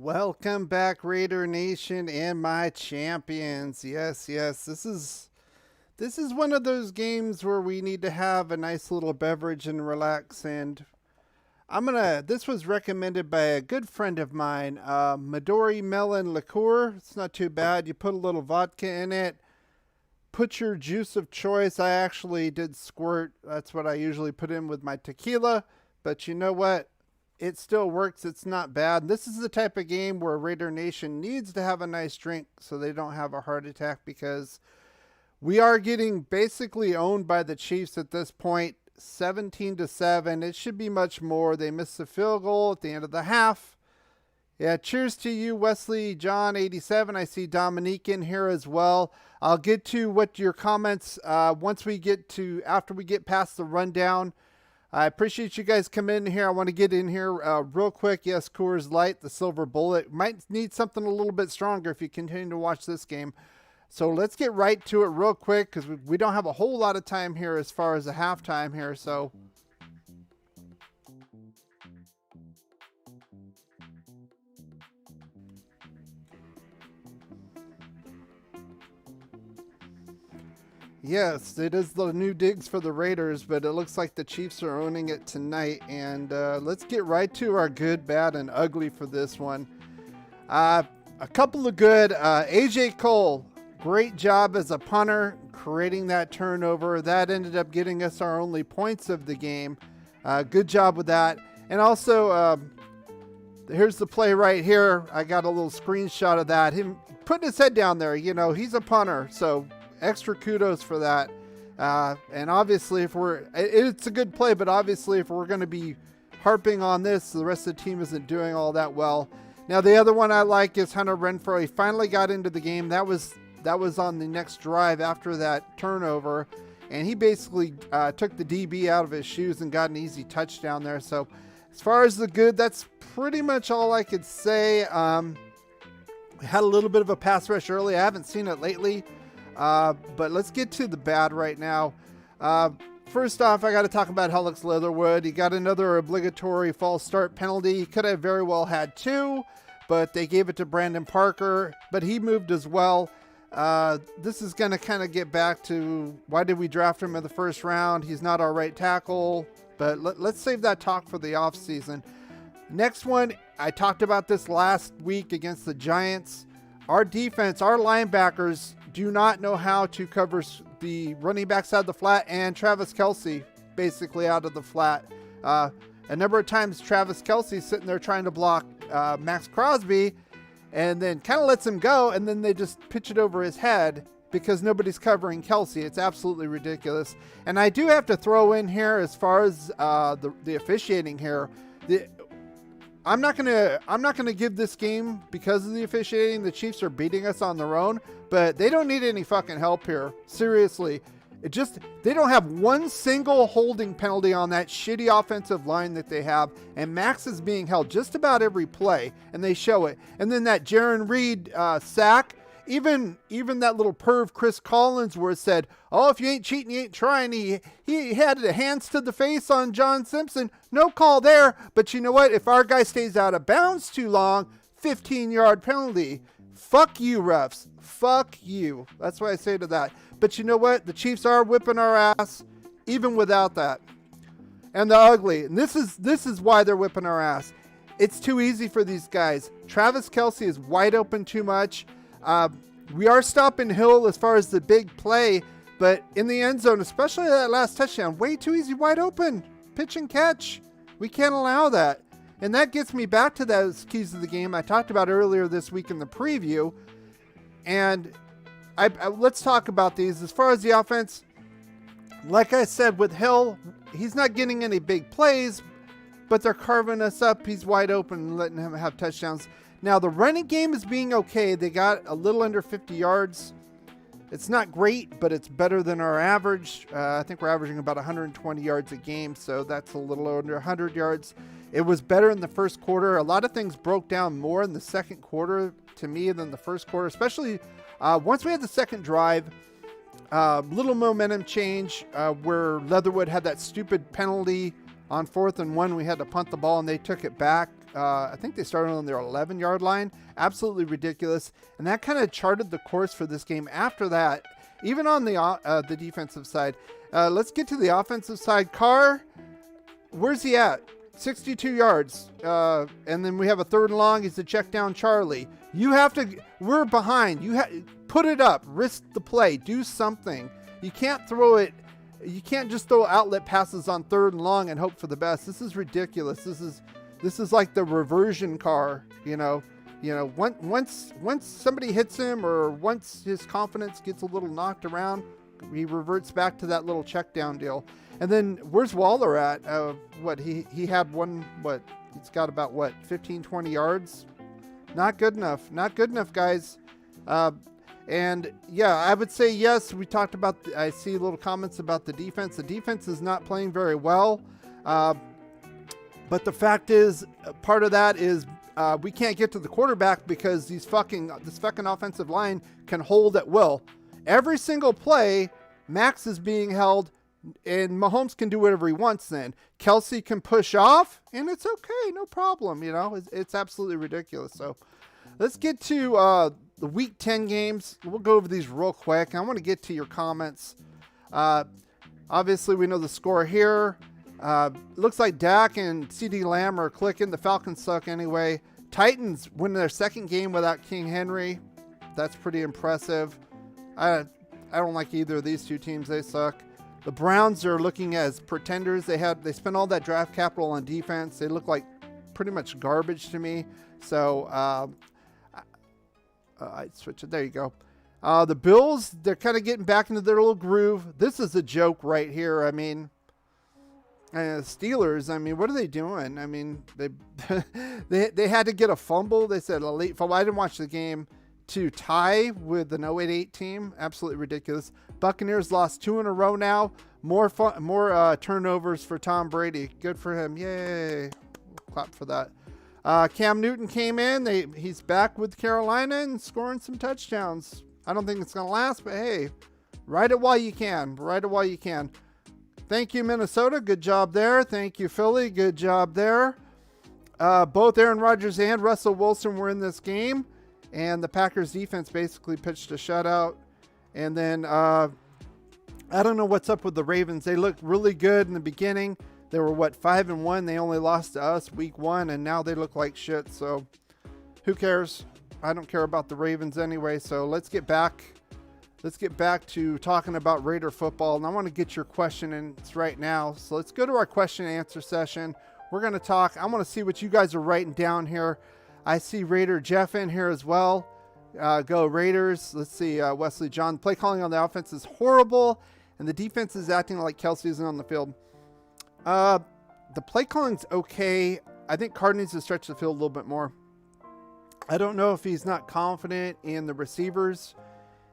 Welcome back, Raider Nation and my champions. Yes, this is one of those games where we need to have a nice little beverage and relax. And this was recommended by a good friend of mine, Midori Melon Liqueur. It's not too bad. You put a little vodka in it. Put your juice of choice. I actually did squirt. That's what I usually put in with my tequila. But you know what? It still works. It's not bad. This is the type of game where Raider Nation needs to have a nice drink so they don't have a heart attack, because we are getting basically owned by the Chiefs at this point, 17-7. It should be much more. They missed the field goal at the end of the half. Yeah, cheers to you, Wesley John 87. I see Dominique in here as well. I'll get to what your comments after we get past the rundown. I appreciate you guys coming in here. I want to get in here real quick. Yes, Coors Light, the silver bullet. Might need something a little bit stronger if you continue to watch this game. So let's get right to it real quick, because we don't have a whole lot of time here as far as the halftime here. So yes, it is the new digs for the Raiders, but it looks like the Chiefs are owning it tonight. And let's get right to our good, bad, and ugly for this one. A couple of good. A.J. Cole, great job as a punter, creating that turnover. That ended up getting us our only points of the game. Good job with that. And also, here's the play right here. I got a little screenshot of that. Him putting his head down there. You know, he's a punter, so extra kudos for that. And obviously, it's a good play, but obviously if we're going to be harping on this, the rest of the team isn't doing all that well. Now, the other one I like is Hunter Renfrow. He finally got into the game. That was on the next drive after that turnover, and he basically took the DB out of his shoes and got an easy touchdown there. So as far as the good, that's pretty much all I could say. We had a little bit of a pass rush early. I haven't seen it lately. But let's get to the bad right now. First off, I got to talk about Alex Leatherwood. He got another obligatory false start penalty. He could have very well had two, but they gave it to Brandon Parker, but he moved as well. This is going to kind of get back to why did we draft him in the first round? He's not our right tackle, but let's save that talk for the offseason. Next one, I talked about this last week against the Giants. Our defense, our linebackers do not know how to cover the running backs out of the flat, and Travis Kelce basically out of the flat. A number of times Travis Kelce sitting there trying to block Max Crosby, and then kind of lets him go, and then they just pitch it over his head because nobody's covering Kelce. It's absolutely ridiculous. And I do have to throw in here, as far as the officiating here, I'm not gonna give this game because of the officiating. The Chiefs are beating us on their own, but they don't need any fucking help here. Seriously, they don't have one single holding penalty on that shitty offensive line that they have, and Max is being held just about every play, and they show it. And then that Jaron Reed sack. Even that little perv Chris Collins, where it said, "Oh, if you ain't cheating, you ain't trying." He had hands to the face on John Simpson. No call there. But you know what? If our guy stays out of bounds too long, 15-yard penalty. Fuck you, refs. Fuck you. That's what I say to that. But you know what? The Chiefs are whipping our ass, even without that. And the ugly. And this is why they're whipping our ass. It's too easy for these guys. Travis Kelce is wide open too much. We are stopping Hill as far as the big play, but in the end zone, especially that last touchdown, way too easy, wide open, pitch and catch. We can't allow that. And that gets me back to those keys of the game I talked about earlier this week in the preview. And let's talk about these. As far as the offense, like I said, with Hill, he's not getting any big plays, but they're carving us up. He's wide open and letting him have touchdowns. Now, the running game is being okay. They got a little under 50 yards. It's not great, but it's better than our average. I think we're averaging about 120 yards a game, so that's a little under 100 yards. It was better in the first quarter. A lot of things broke down more in the second quarter to me than the first quarter, especially once we had the second drive. Little momentum change where Leatherwood had that stupid penalty on 4th and 1. We had to punt the ball, and they took it back. I think they started on their 11-yard line. Absolutely ridiculous. And that kind of charted the course for this game. After that, even on the defensive side, let's get to the offensive side. Carr, where's he at? 62 yards. And then we have a 3rd and long. He's a check down Charlie. You have to, we're behind. Put it up, risk the play, do something. You can't throw it. You can't just throw outlet passes on 3rd and long and hope for the best. This is ridiculous. This is like the reversion car, you know. Once somebody hits him, or once his confidence gets a little knocked around, he reverts back to that little check down deal. And then where's Waller at? He had one, he's got about 15, 20 yards. Not good enough. Not good enough, guys. And yeah, I would say yes. We talked about, I see little comments about the defense. The defense is not playing very well. But the fact is, part of that is we can't get to the quarterback because this fucking offensive line can hold at will. Every single play, Max is being held, and Mahomes can do whatever he wants then. Kelsey can push off, and it's okay, no problem. It's absolutely ridiculous. So let's get to the Week 10 games. We'll go over these real quick. I want to get to your comments. Obviously, we know the score here. Looks like Dak and CeeDee Lamb are clicking. The Falcons suck anyway. Titans win their 2nd game without King Henry. That's pretty impressive. I don't like either of these 2 teams. They suck. The Browns are looking as pretenders. They spent all that draft capital on defense. They look like pretty much garbage to me. So I switch it. There you go. The Bills, they're kind of getting back into their little groove. This is a joke right here. I mean, Steelers, I mean, what are they doing? I mean, they had to get a fumble. They said a late fumble. I didn't watch the game, to tie with an 0-8 team. Absolutely ridiculous. Buccaneers lost 2 in a row now. More turnovers for Tom Brady. Good for him. Yay. Clap for that. Cam Newton came in. He's back with Carolina and scoring some touchdowns. I don't think it's going to last, but hey, ride it while you can. Ride it while you can. Thank you, Minnesota. Good job there. Thank you, Philly. Good job there. Both Aaron Rodgers and Russell Wilson were in this game, and the Packers defense basically pitched a shutout. And then I don't know what's up with the Ravens. They looked really good in the beginning. They were 5-1. They only lost to us week 1, and now they look like shit. So who cares? I don't care about the Ravens anyway. So let's get back to talking about Raider football. And I want to get your question right now. So let's go to our question and answer session. We're going to talk. I want to see what you guys are writing down here. I see Raider Jeff in here as well. Go Raiders. Let's see. Wesley John. Play calling on the offense is horrible, and the defense is acting like Kelsey isn't on the field. The play calling's okay. I think Carr needs to stretch the field a little bit more. I don't know if he's not confident in the receivers.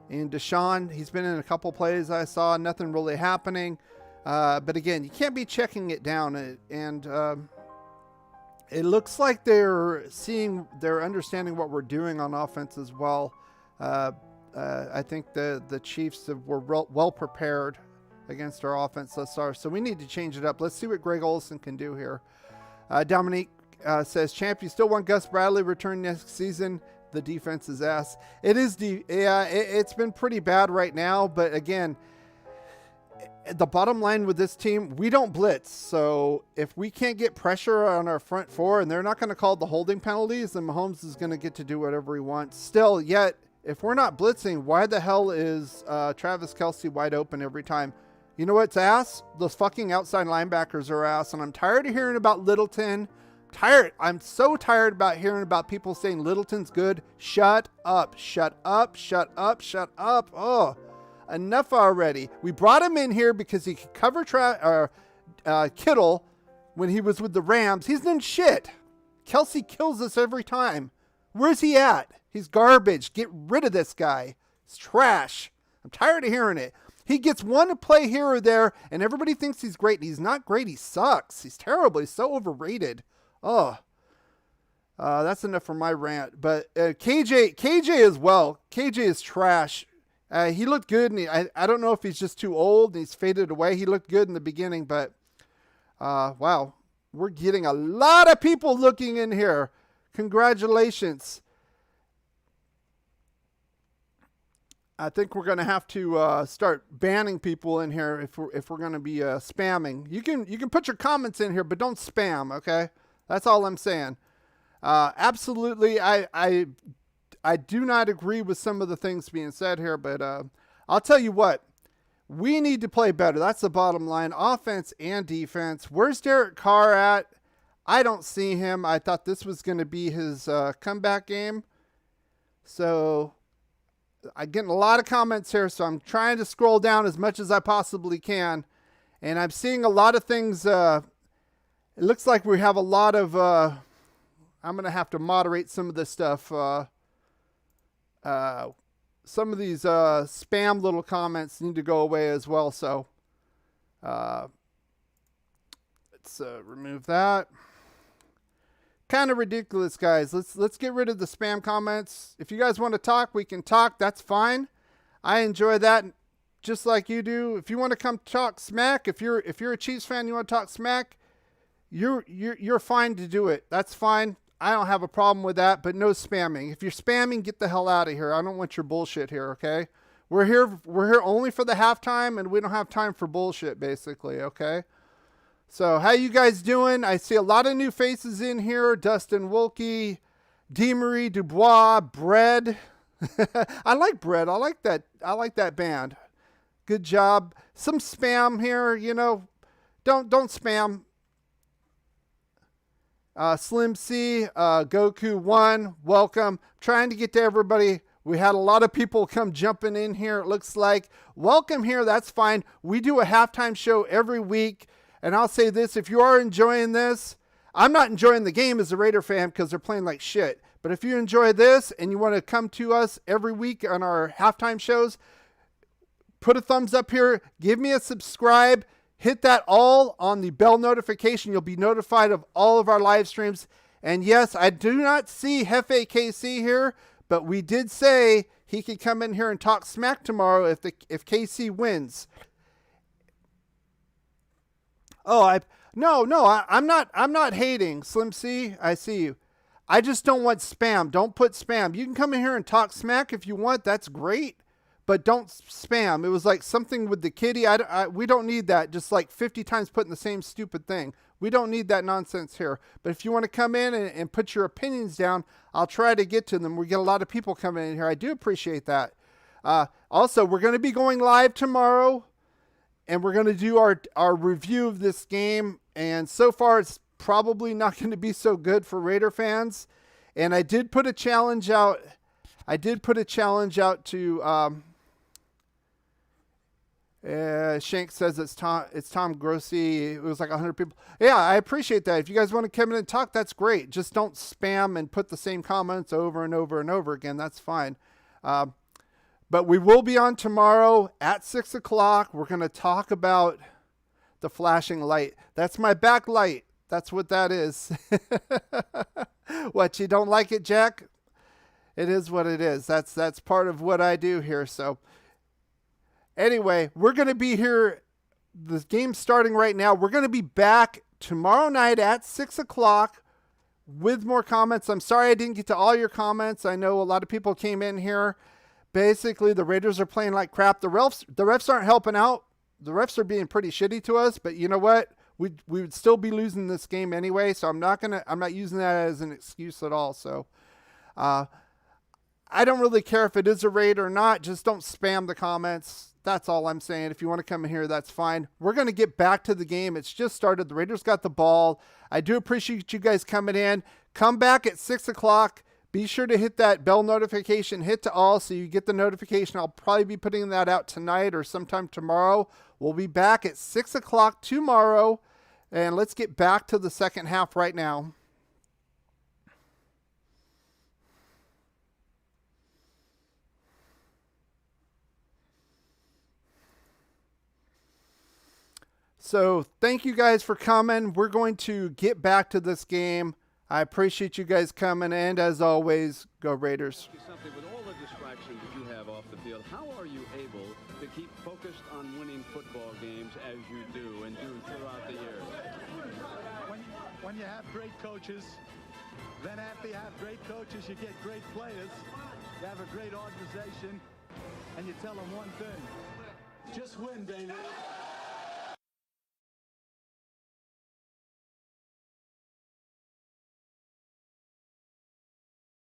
And Deshaun, he's been in a couple plays I saw. Nothing really happening. But again, you can't be checking it down. And it looks like they're understanding what we're doing on offense as well. I think the Chiefs were well prepared against our offense thus far. So we need to change it up. Let's see what Greg Olsen can do here. Dominique says, Champ, you still want Gus Bradley return next season? The defense is ass. It is it's been pretty bad right now, but again, the bottom line with this team, we don't blitz. So if we can't get pressure on our front four and they're not going to call the holding penalties, then Mahomes is going to get to do whatever he wants. Still, yet, if we're not blitzing, why the hell is Travis Kelce wide open every time? You know what's ass? Those fucking outside linebackers are ass, and I'm tired of hearing about Littleton. I'm so tired about hearing about people saying Littleton's good. Shut up, shut up, shut up, shut up. Oh, enough already. We brought him in here because he could cover Kittle when he was with the Rams. He's done shit. Kelsey kills us every time. Where's he at? He's garbage. Get rid of this guy. He's trash. I'm tired of hearing it. He gets one play here or there, and everybody thinks he's great. He's not great. He sucks. He's terrible. He's so overrated. Oh, that's enough for my rant. But KJ as well. KJ is trash. He looked good, and I don't know if he's just too old and he's faded away. He looked good in the beginning, but wow. We're getting a lot of people looking in here. Congratulations. I think we're going to have to start banning people in here if we're going to be spamming. You can put your comments in here, but don't spam, okay? That's all I'm saying. Absolutely, I do not agree with some of the things being said here, but I'll tell you what. We need to play better. That's the bottom line. Offense and defense. Where's Derek Carr at? I don't see him. I thought this was going to be his comeback game. So I'm getting a lot of comments here, so I'm trying to scroll down as much as I possibly can. And I'm seeing a lot of things. It looks like we have a lot of... I'm going to have to moderate some of this stuff. Some of these spam little comments need to go away as well. So let's remove that. Kind of ridiculous, guys. Let's get rid of the spam comments. If you guys want to talk, we can talk. That's fine. I enjoy that just like you do. If you want to come talk smack, if you're a Chiefs fan, you want to talk smack, you're fine to do it. That's fine. I don't have a problem with that, but no spamming. If you're spamming, get the hell out of here. I don't want your bullshit here, okay? We're here only for the halftime, and we don't have time for bullshit, basically, okay? So, how you guys doing? I see a lot of new faces in here. Dustin Wilkie, DeMarie Dubois, Bread. I like Bread. I like that band. Good job. Some spam here, you know. Don't spam. Slim C, Goku 1, welcome. Trying to get to everybody. We had a lot of people come jumping in here, it looks like. Welcome here, that's fine. We do a halftime show every week. And I'll say this, if you are enjoying this, I'm not enjoying the game as a Raider fan because they're playing like shit. But if you enjoy this and you want to come to us every week on our halftime shows, put a thumbs up here, give me a subscribe. Hit that all on the bell notification. You'll be notified of all of our live streams. And yes, I do not see Hefe KC here, but we did say he could come in here and talk smack tomorrow if KC wins. Oh, I'm not hating, Slim C. I see you. I just don't want spam. Don't put spam. You can come in here and talk smack if you want. That's great. But don't spam. It was like something with the kitty. We don't need that. Just like 50 times putting the same stupid thing. We don't need that nonsense here. But if you want to come in and put your opinions down, I'll try to get to them. We get a lot of people coming in here. I do appreciate that. Also, we're going to be going live tomorrow. And we're going to do our review of this game. And so far, it's probably not going to be so good for Raider fans. And I did put a challenge out. To... Shank says it's Tom Grossi. It was like 100 people. Yeah, I appreciate that. If you guys want to come in and talk, that's great. Just don't spam and put the same comments over and over and over again. That's fine. But we will be on tomorrow at 6 o'clock. We're going to talk about the flashing light. That's my backlight. That's what that is. What, you don't like it, Jack? It is what it is. That's part of what I do here. So anyway, we're going to be here. The game's starting right now. We're going to be back tomorrow night at 6 o'clock with more comments. I'm sorry I didn't get to all your comments. I know a lot of people came in here. Basically, the Raiders are playing like crap. The refs aren't helping out. The refs are being pretty shitty to us, but you know what? We would still be losing this game anyway, so I'm not using that as an excuse at all. So I don't really care if it is a raid or not. Just don't spam the comments. That's all I'm saying. If you want to come in here, that's fine. We're going to get back to the game. It's just started. The Raiders got the ball. I do appreciate you guys coming in. Come back at 6 o'clock. Be sure to hit that bell notification. Hit to all so you get the notification. I'll probably be putting that out tonight or sometime tomorrow. We'll be back at 6 o'clock tomorrow. And let's get back to the second half right now. So thank you guys for coming. We're going to get back to this game. I appreciate you guys coming, and as always, go Raiders. Something with all the distractions that you have off the field, how are you able to keep focused on winning football games as you do and do throughout the years? when you have great coaches, then after you have great coaches, you get great players. You have a great organization, and you tell them one thing: just win, baby.